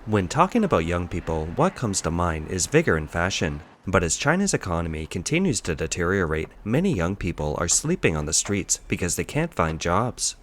When talking about young people, what comes to mind is vigor and fashion. But as China's economy continues to deteriorate, many young people are sleeping on the streets because they can't find jobs.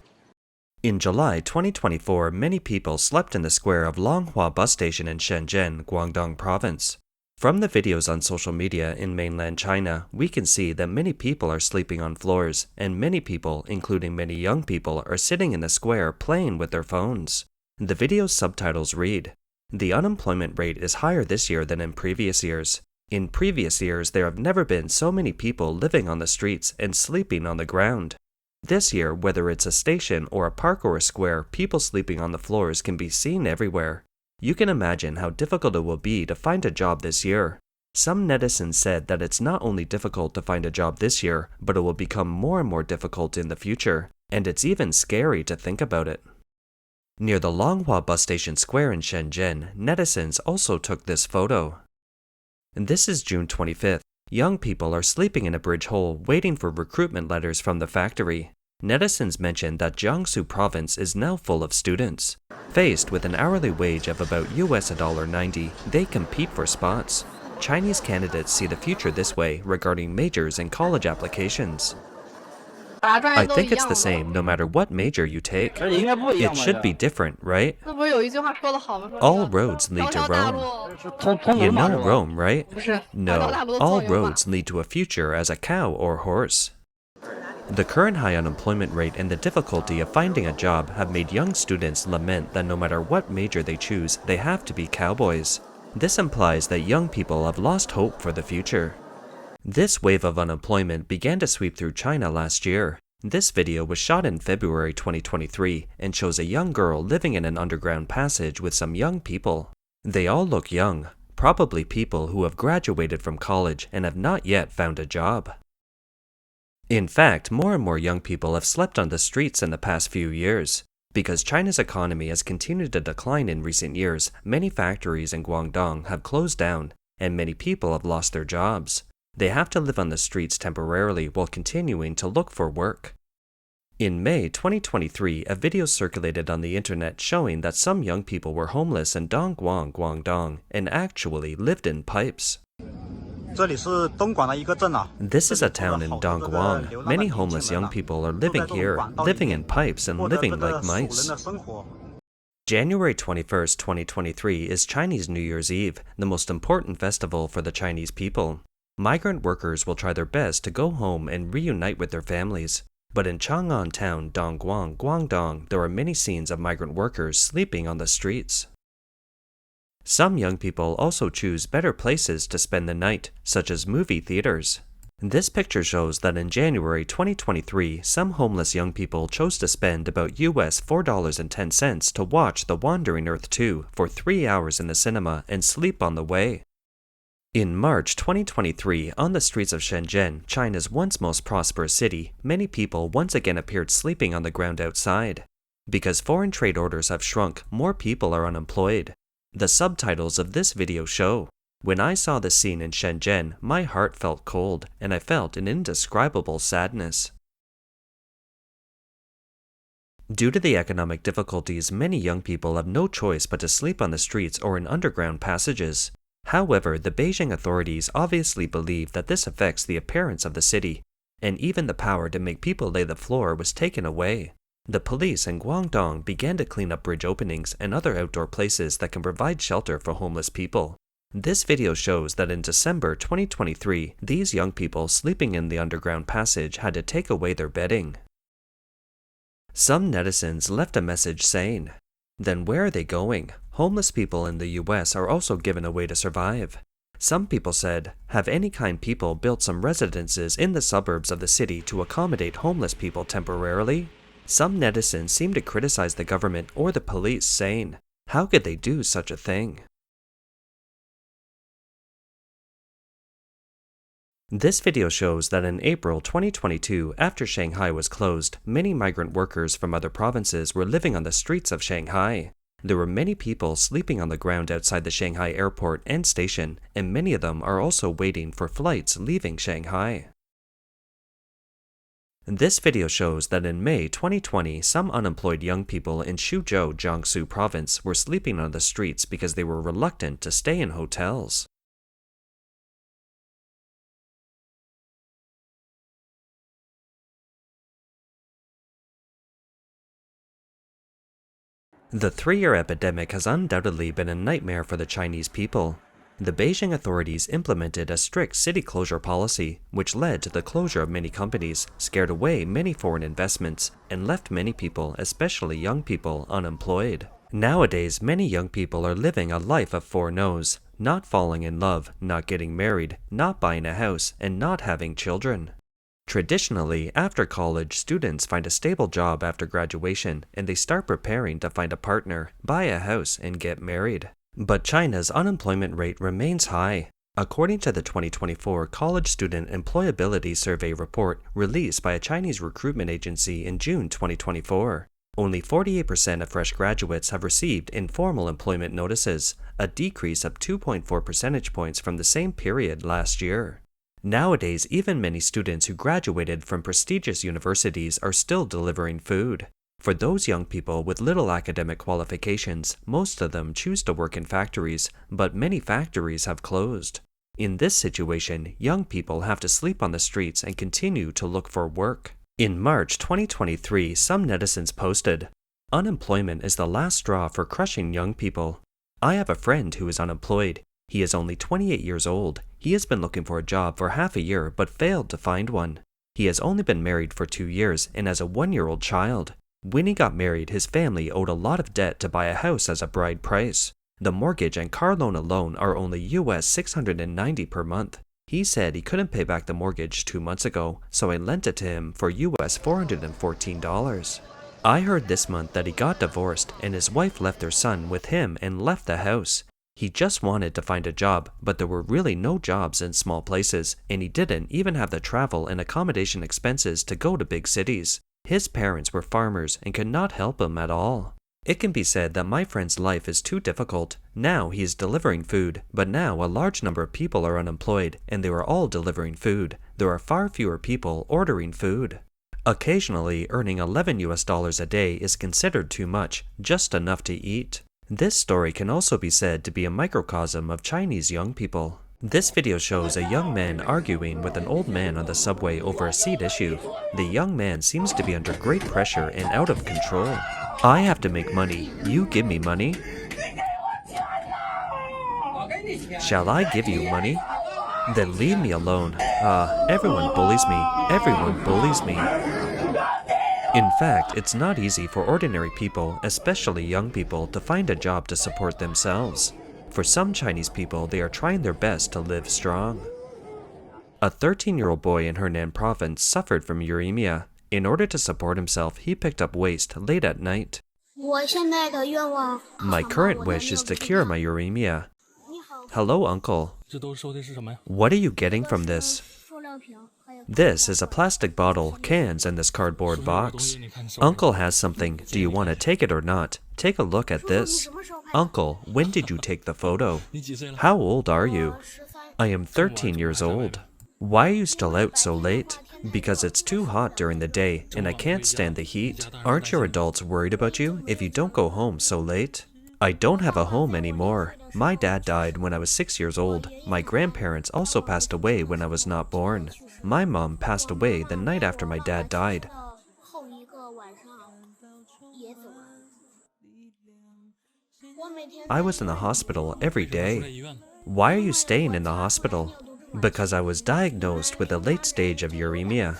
In July 2024, many people slept in the square of Longhua bus station in Shenzhen, Guangdong province. From the videos on social media in mainland China, we can see that many people are sleeping on floors, and many people, including many young people, are sitting in the square playing with their phones. The video's subtitles read, "The unemployment rate is higher this year than in previous years. In previous years, there have never been so many people living on the streets and sleeping on the ground. This year, whether it's a station or a park or a square, people sleeping on the floors can be seen everywhere. You can imagine how difficult it will be to find a job this year." Some netizens said that it's not only difficult to find a job this year, but it will become more and more difficult in the future, and it's even scary to think about it. Near the Longhua bus station square in Shenzhen, netizens also took this photo. This is June 25th. Young people are sleeping in a bridge hole waiting for recruitment letters from the factory. Netizens mentioned that Jiangsu province is now full of students. Faced with an hourly wage of about $1.90, they compete for spots. Chinese candidates see the future this way regarding majors and college applications. "I think it's the same no matter what major you take. It should be different, right? All roads lead to Rome. You know Rome, right? No, all roads lead to a future as a cow or horse." The current high unemployment rate and the difficulty of finding a job have made young students lament that no matter what major they choose, they have to be cowboys. This implies that young people have lost hope for the future. This wave of unemployment began to sweep through China last year. This video was shot in February 2023 and shows a young girl living in an underground passage with some young people. They all look young, probably people who have graduated from college and have not yet found a job. In fact, more and more young people have slept on the streets in the past few years. Because China's economy has continued to decline in recent years, many factories in Guangdong have closed down, and many people have lost their jobs. They have to live on the streets temporarily while continuing to look for work. In May 2023, a video circulated on the internet showing that some young people were homeless in Dongguan, Guangdong, and actually lived in pipes. This is a town in Dongguan. Many homeless young people are living here, living in pipes and living like mice. January 21st, 2023 is Chinese New Year's Eve, the most important festival for the Chinese people. Migrant workers will try their best to go home and reunite with their families. But in Chang'an town, Dongguan, Guangdong, there are many scenes of migrant workers sleeping on the streets. Some young people also choose better places to spend the night, such as movie theaters. This picture shows that in January 2023, some homeless young people chose to spend about US $4.10 to watch The Wandering Earth 2 for 3 hours in the cinema and sleep on the way. In March 2023, on the streets of Shenzhen, China's once most prosperous city, many people once again appeared sleeping on the ground outside. Because foreign trade orders have shrunk, more people are unemployed. The subtitles of this video show, "When I saw the scene in Shenzhen, my heart felt cold, and I felt an indescribable sadness." Due to the economic difficulties, many young people have no choice but to sleep on the streets or in underground passages. However, the Beijing authorities obviously believe that this affects the appearance of the city, and even the power to make people lay the floor was taken away. The police in Guangdong began to clean up bridge openings and other outdoor places that can provide shelter for homeless people. This video shows that in December 2023, these young people sleeping in the underground passage had to take away their bedding. Some netizens left a message saying, "Then where are they going? Homeless people in the US are also given a way to survive." Some people said, "Have any kind people built some residences in the suburbs of the city to accommodate homeless people temporarily?" Some netizens seem to criticize the government or the police, saying, "How could they do such a thing?" This video shows that in April 2022, after Shanghai was closed, many migrant workers from other provinces were living on the streets of Shanghai. There were many people sleeping on the ground outside the Shanghai airport and station, and many of them are also waiting for flights leaving Shanghai. This video shows that in May 2020, some unemployed young people in Suzhou, Jiangsu province were sleeping on the streets because they were reluctant to stay in hotels. The 3-year epidemic has undoubtedly been a nightmare for the Chinese people. The Beijing authorities implemented a strict city closure policy, which led to the closure of many companies, scared away many foreign investments, and left many people, especially young people, unemployed. Nowadays, many young people are living a life of 4 no's: not falling in love, not getting married, not buying a house, and not having children. Traditionally, after college, students find a stable job after graduation, and they start preparing to find a partner, buy a house, and get married. But China's unemployment rate remains high. According to the 2024 College Student Employability Survey report released by a Chinese recruitment agency in June 2024, only 48% of fresh graduates have received informal employment notices, a decrease of 2.4 percentage points from the same period last year. Nowadays, even many students who graduated from prestigious universities are still delivering food. For those young people with little academic qualifications, most of them choose to work in factories, but many factories have closed. In this situation, young people have to sleep on the streets and continue to look for work. In March 2023, some netizens posted, "Unemployment is the last straw for crushing young people. I have a friend who is unemployed. He is only 28 years old. He has been looking for a job for half a year but failed to find one. He has only been married for 2 years and has a 1-year-old child. When he got married, his family owed a lot of debt to buy a house as a bride price. The mortgage and car loan alone are only US $690 per month. He said he couldn't pay back the mortgage 2 months ago, so I lent it to him for US $414. I heard this month that he got divorced and his wife left their son with him and left the house. He just wanted to find a job, but there were really no jobs in small places, and he didn't even have the travel and accommodation expenses to go to big cities. His parents were farmers and could not help him at all. It can be said that my friend's life is too difficult. Now he is delivering food, but now a large number of people are unemployed, and they are all delivering food. There are far fewer people ordering food. Occasionally, earning $11 a day is considered too much, just enough to eat." This story can also be said to be a microcosm of Chinese young people. This video shows a young man arguing with an old man on the subway over a seat issue. The young man seems to be under great pressure and out of control. "I have to make money. You give me money?" "Shall I give you money?" "Then leave me alone. Everyone bullies me. Everyone bullies me." In fact, it's not easy for ordinary people, especially young people, to find a job to support themselves. For some Chinese people, they are trying their best to live strong. A 13-year-old boy in Henan province suffered from uremia. In order to support himself, he picked up waste late at night. "My current wish is to cure my uremia." "Hello, uncle. What are you getting from this?" "This is a plastic bottle, cans, and this cardboard box. Uncle has something. Do you want to take it or not? Take a look at this." "Uncle, when did you take the photo?" "How old are you?" "I am 13 years old." "Why are you still out so late?" "Because it's too hot during the day, and I can't stand the heat." "Aren't your adults worried about you if you don't go home so late?" "I don't have a home anymore. My dad died when I was 6 years old. My grandparents also passed away when I was not born. My mom passed away the night after my dad died. I was in the hospital every day." "Why are you staying in the hospital?" "Because I was diagnosed with a late stage of uremia."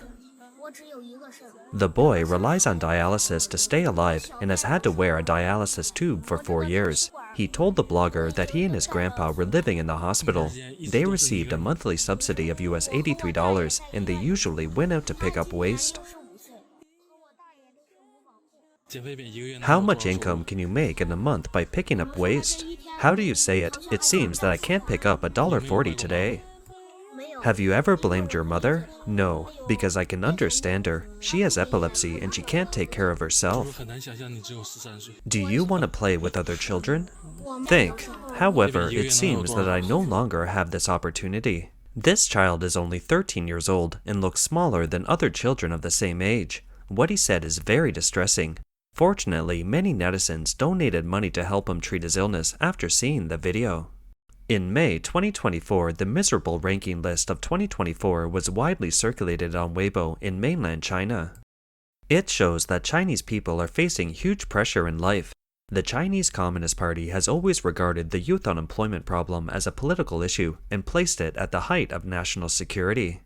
The boy relies on dialysis to stay alive and has had to wear a dialysis tube for 4 years. He told the blogger that he and his grandpa were living in the hospital. They received a monthly subsidy of US $83, and they usually went out to pick up waste. How much income can you make in a month by picking up waste? How do you say it? It seems that I can't pick up $1.40 today. Have you ever blamed your mother? No, because I can understand her. She has epilepsy and she can't take care of herself. Do you want to play with other children? Think. However, it seems that I no longer have this opportunity. This child is only 13 years old and looks smaller than other children of the same age. What he said is very distressing. Fortunately, many netizens donated money to help him treat his illness after seeing the video. In May 2024, the miserable ranking list of 2024 was widely circulated on Weibo in mainland China. It shows that Chinese people are facing huge pressure in life. The Chinese Communist Party has always regarded the youth unemployment problem as a political issue and placed it at the height of national security.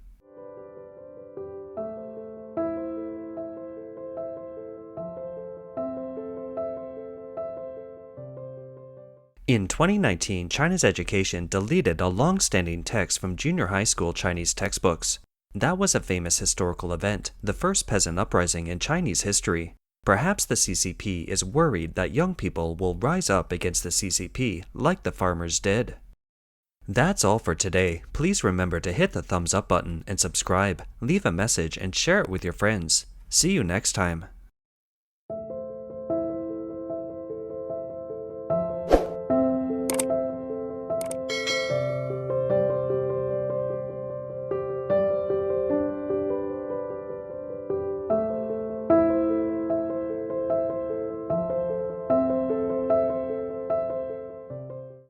In 2019, China's education deleted a long-standing text from junior high school Chinese textbooks. That was a famous historical event, the first peasant uprising in Chinese history. Perhaps the CCP is worried that young people will rise up against the CCP like the farmers did. That's all for today. Please remember to hit the thumbs up button and subscribe, leave a message and share it with your friends. See you next time.